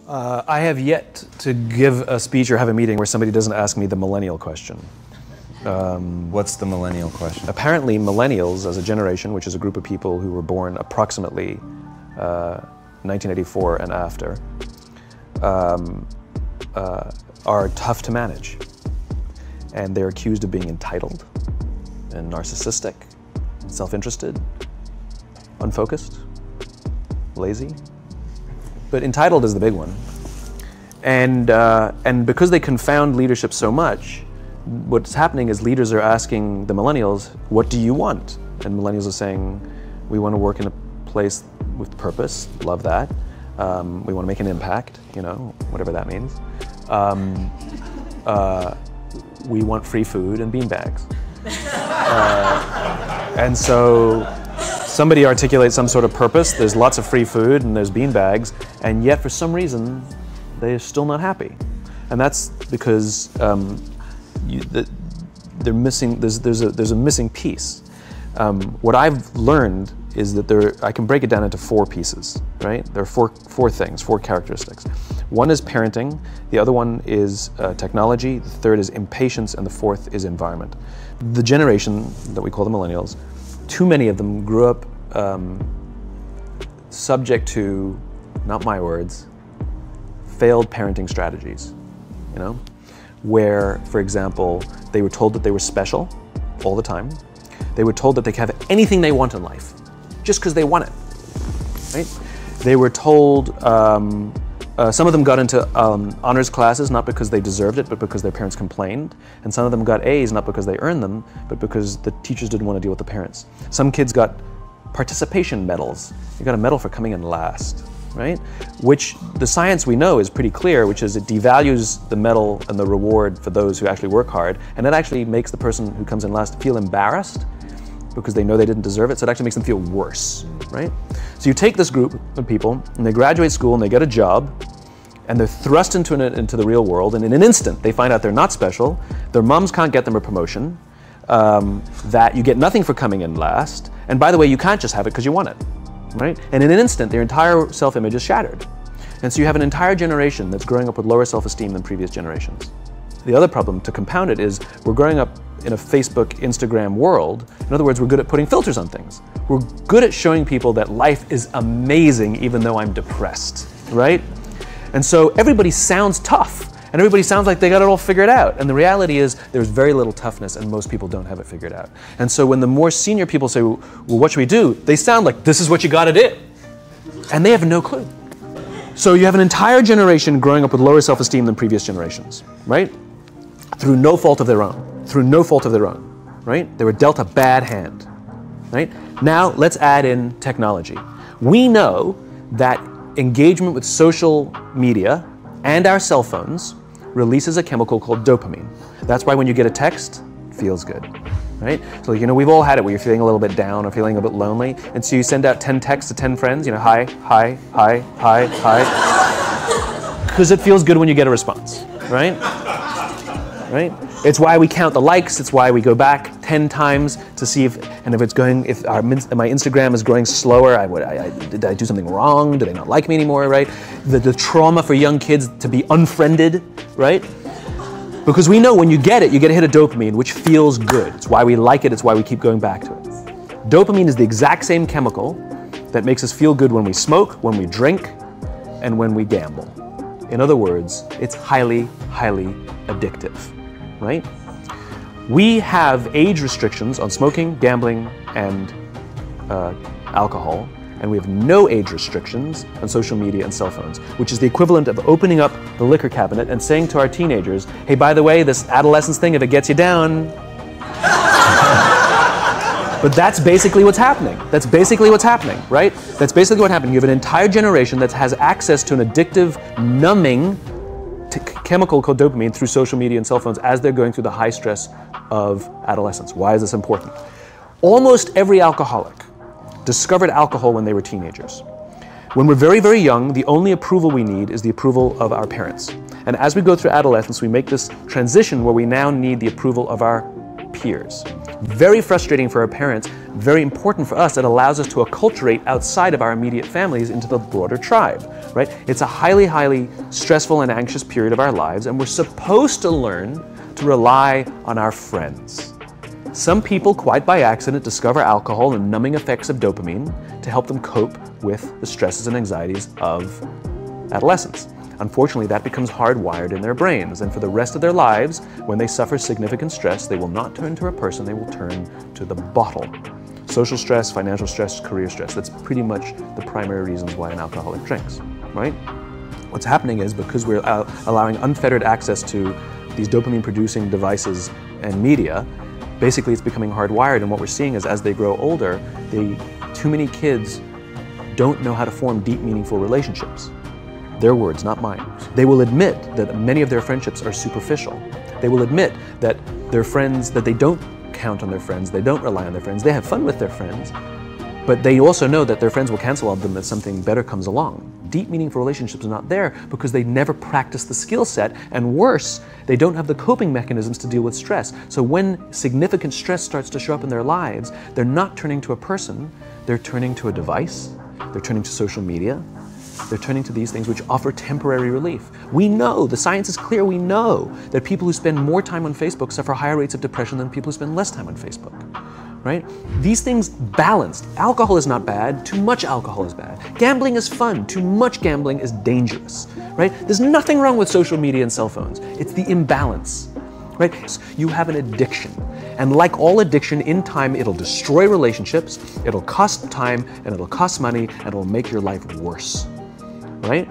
I have yet to give a speech or have a meeting where somebody doesn't ask me the millennial question. What's the millennial question? Apparently millennials as a generation, which is a group of people who were born approximately 1984 and after, are tough to manage. And they're accused of being entitled and narcissistic, self-interested, unfocused, lazy. But entitled is the big one. And because they confound leadership so much, what's happening is leaders are asking the millennials, what do you want? And millennials are saying, we want to work in a place with purpose, love that. We want to make an impact, you know, whatever that means. We want free food and beanbags. And so somebody articulates some sort of purpose, there's lots of free food and there's beanbags, and yet for some reason they're still not happy. And that's because they're missing, there's a missing piece. What I've learned is that I can break it down into four pieces, right? There are four things, four characteristics. One is parenting, the other one is technology, the third is impatience, and the fourth is environment. The generation that we call the millennials, too many of them grew up subject to, not my words, failed parenting strategies, you know? Where, for example, they were told that they were special all the time. They were told that they could have anything they want in life, just because they want it, right? They were told, some of them got into honors classes, not because they deserved it, but because their parents complained. And some of them got A's, not because they earned them, but because the teachers didn't want to deal with the parents. Some kids got participation medals. You got a medal for coming in last, right? Which the science we know is pretty clear, which is it devalues the medal and the reward for those who actually work hard. And it actually makes the person who comes in last feel embarrassed because they know they didn't deserve it, so it actually makes them feel worse, right? So you take this group of people, and they graduate school, and they get a job, and they're thrust into the real world, and in an instant, they find out they're not special, their moms can't get them a promotion, that you get nothing for coming in last, and by the way, you can't just have it because you want it, right? And in an instant, their entire self-image is shattered. And so you have an entire generation that's growing up with lower self-esteem than previous generations. The other problem, to compound it, is we're growing up in a Facebook, Instagram world. In other words, we're good at putting filters on things. We're good at showing people that life is amazing even though I'm depressed, right? And so everybody sounds tough and everybody sounds like they got it all figured out. And the reality is there's very little toughness and most people don't have it figured out. And so when the more senior people say, well, what should we do? They sound like, this is what you gotta do. And they have no clue. So you have an entire generation growing up with lower self-esteem than previous generations, right? Through no fault of their own. Through no fault of their own, right? They were dealt a bad hand, right? Now let's add in technology. We know that engagement with social media and our cell phones releases a chemical called dopamine. That's why when you get a text, it feels good, right? So, you know, we've all had it where you're feeling a little bit down or feeling a bit lonely, and so you send out 10 texts to 10 friends, you know, hi, hi, hi, hi, hi, because it feels good when you get a response, right? Right? It's why we count the likes, it's why we go back 10 times to see if my Instagram is growing slower, did I do something wrong? Do they not like me anymore, right? The trauma for young kids to be unfriended, right? Because we know when you get a hit of dopamine, which feels good. It's why we like it, it's why we keep going back to it. Dopamine is the exact same chemical that makes us feel good when we smoke, when we drink, and when we gamble. In other words, it's highly, highly addictive. Right? We have age restrictions on smoking, gambling, and alcohol, and we have no age restrictions on social media and cell phones, which is the equivalent of opening up the liquor cabinet and saying to our teenagers, hey, by the way, this adolescence thing, if it gets you down. But that's basically what's happening. That's basically what's happening, right? That's basically what happened. You have an entire generation that has access to an addictive, numbing chemical called dopamine through social media and cell phones as they're going through the high stress of adolescence. Why is this important? Almost every alcoholic discovered alcohol when they were teenagers. When we're very, very young, the only approval we need is the approval of our parents. And as we go through adolescence, we make this transition where we now need the approval of our peers. Very frustrating for our parents, very important for us. It allows us to acculturate outside of our immediate families into the broader tribe, right? It's a highly, highly stressful and anxious period of our lives, and we're supposed to learn to rely on our friends. Some people, quite by accident, discover alcohol and numbing effects of dopamine to help them cope with the stresses and anxieties of adolescence. Unfortunately, that becomes hardwired in their brains, and for the rest of their lives, when they suffer significant stress, they will not turn to a person, they will turn to the bottle. Social stress, financial stress, career stress, that's pretty much the primary reasons why an alcoholic drinks, right? What's happening is because we're allowing unfettered access to these dopamine-producing devices and media, basically it's becoming hardwired, and what we're seeing is as they grow older, too many kids don't know how to form deep, meaningful relationships. Their words, not mine. They will admit that many of their friendships are superficial. They will admit that their friends, that they don't count on their friends, they don't rely on their friends, they have fun with their friends, but they also know that their friends will cancel on them if something better comes along. Deep, meaningful relationships are not there because they never practice the skill set, and worse, they don't have the coping mechanisms to deal with stress. So when significant stress starts to show up in their lives, they're not turning to a person, they're turning to a device, they're turning to social media, they're turning to these things which offer temporary relief. We know, the science is clear, we know that people who spend more time on Facebook suffer higher rates of depression than people who spend less time on Facebook, right? These things balanced. Alcohol is not bad, too much alcohol is bad. Gambling is fun, too much gambling is dangerous, right? There's nothing wrong with social media and cell phones. It's the imbalance, right? You have an addiction. And like all addiction, in time, it'll destroy relationships, it'll cost time, and it'll cost money, and it'll make your life worse. Right?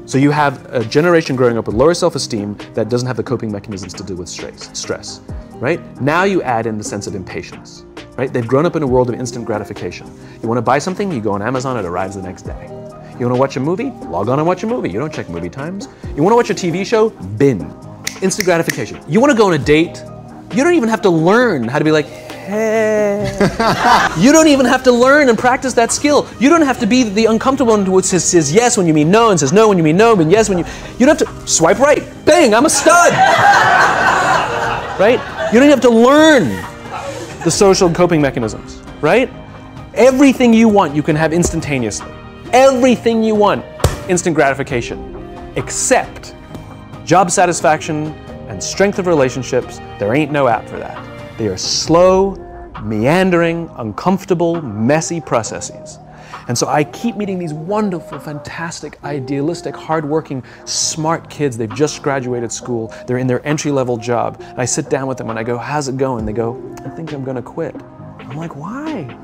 So you have a generation growing up with lower self-esteem that doesn't have the coping mechanisms to deal with stress, right? Now you add in the sense of impatience, right? They've grown up in a world of instant gratification. You want to buy something, you go on Amazon, it arrives the next day. You want to watch a movie? Log on and watch a movie. You don't check movie times. You want to watch a TV show? Bin. Instant gratification. You want to go on a date? You don't even have to learn how to be like, hey. You don't even have to learn and practice that skill. You don't have to be the uncomfortable one who says yes when you mean no and says no when you mean no and yes when you... You don't have to swipe right. Bang, I'm a stud. Right? You don't have to learn the social coping mechanisms, right? Everything you want, you can have instantaneously. Everything you want, instant gratification, except job satisfaction and strength of relationships. There ain't no app for that. They are slow, meandering, uncomfortable, messy processes. And so I keep meeting these wonderful, fantastic, idealistic, hardworking, smart kids. They've just graduated school. They're in their entry-level job. And I sit down with them and I go, how's it going? They go, I think I'm gonna quit. I'm like, why?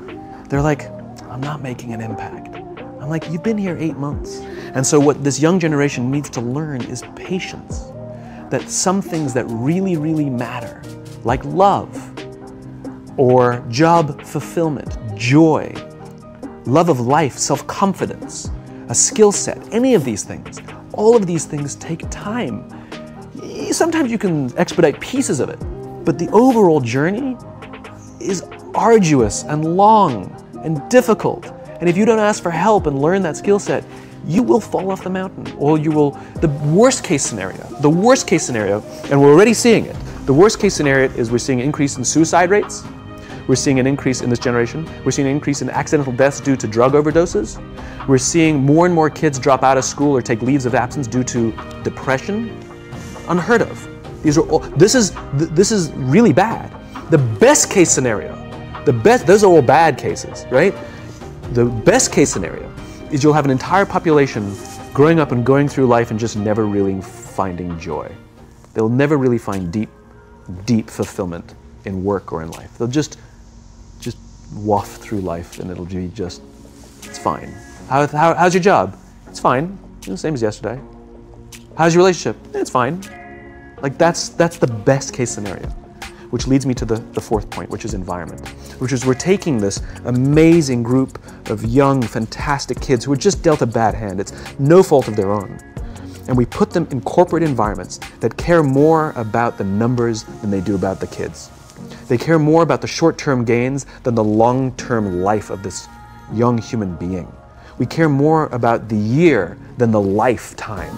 They're like, I'm not making an impact. I'm like, you've been here 8 months. And so what this young generation needs to learn is patience. That some things that really, really matter, like love, or job fulfillment, joy, love of life, self-confidence, a skill set, any of these things, all of these things take time. Sometimes you can expedite pieces of it, but the overall journey is arduous and long and difficult. And if you don't ask for help and learn that skill set, you will fall off the mountain, or you will, the worst case scenario, and we're already seeing it, the worst case scenario is we're seeing an increase in suicide rates, we're seeing an increase in this generation, we're seeing an increase in accidental deaths due to drug overdoses, we're seeing more and more kids drop out of school or take leaves of absence due to depression. Unheard of. These are all, this is really bad. The best case scenario, those are all bad cases, right? The best case scenario is you'll have an entire population growing up and going through life and just never really finding joy. They'll never really find deep fulfillment in work or in life. They'll just waft through life and it'll be just, it's fine. How's your job? It's fine, the same as yesterday. How's your relationship? It's fine. Like that's the best case scenario. Which leads me to the fourth point, which is environment, which is we're taking this amazing group of young, fantastic kids who are just dealt a bad hand. It's no fault of their own. And we put them in corporate environments that care more about the numbers than they do about the kids. They care more about the short-term gains than the long-term life of this young human being. We care more about the year than the lifetime.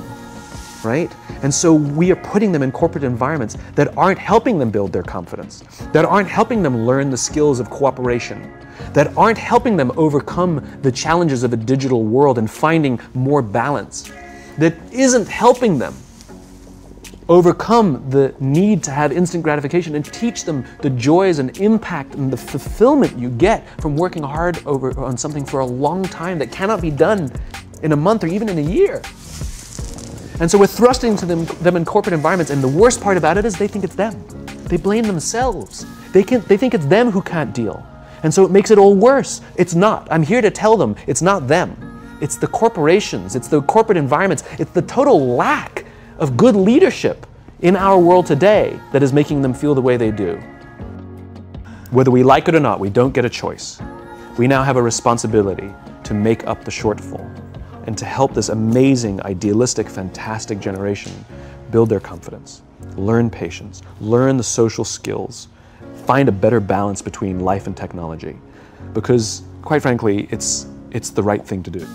right? And so we are putting them in corporate environments that aren't helping them build their confidence, that aren't helping them learn the skills of cooperation, that aren't helping them overcome the challenges of a digital world and finding more balance, that isn't helping them overcome the need to have instant gratification and teach them the joys and impact and the fulfillment you get from working hard on something for a long time that cannot be done in a month or even in a year. And so we're thrusting to them in corporate environments, and the worst part about it is they think it's them. They blame themselves. They think it's them who can't deal. And so it makes it all worse. It's not. I'm here to tell them it's not them. It's the corporations, it's the corporate environments, it's the total lack of good leadership in our world today that is making them feel the way they do. Whether we like it or not, we don't get a choice. We now have a responsibility to make up the shortfall and to help this amazing, idealistic, fantastic generation build their confidence, learn patience, learn the social skills, find a better balance between life and technology. Because, quite frankly, it's the right thing to do.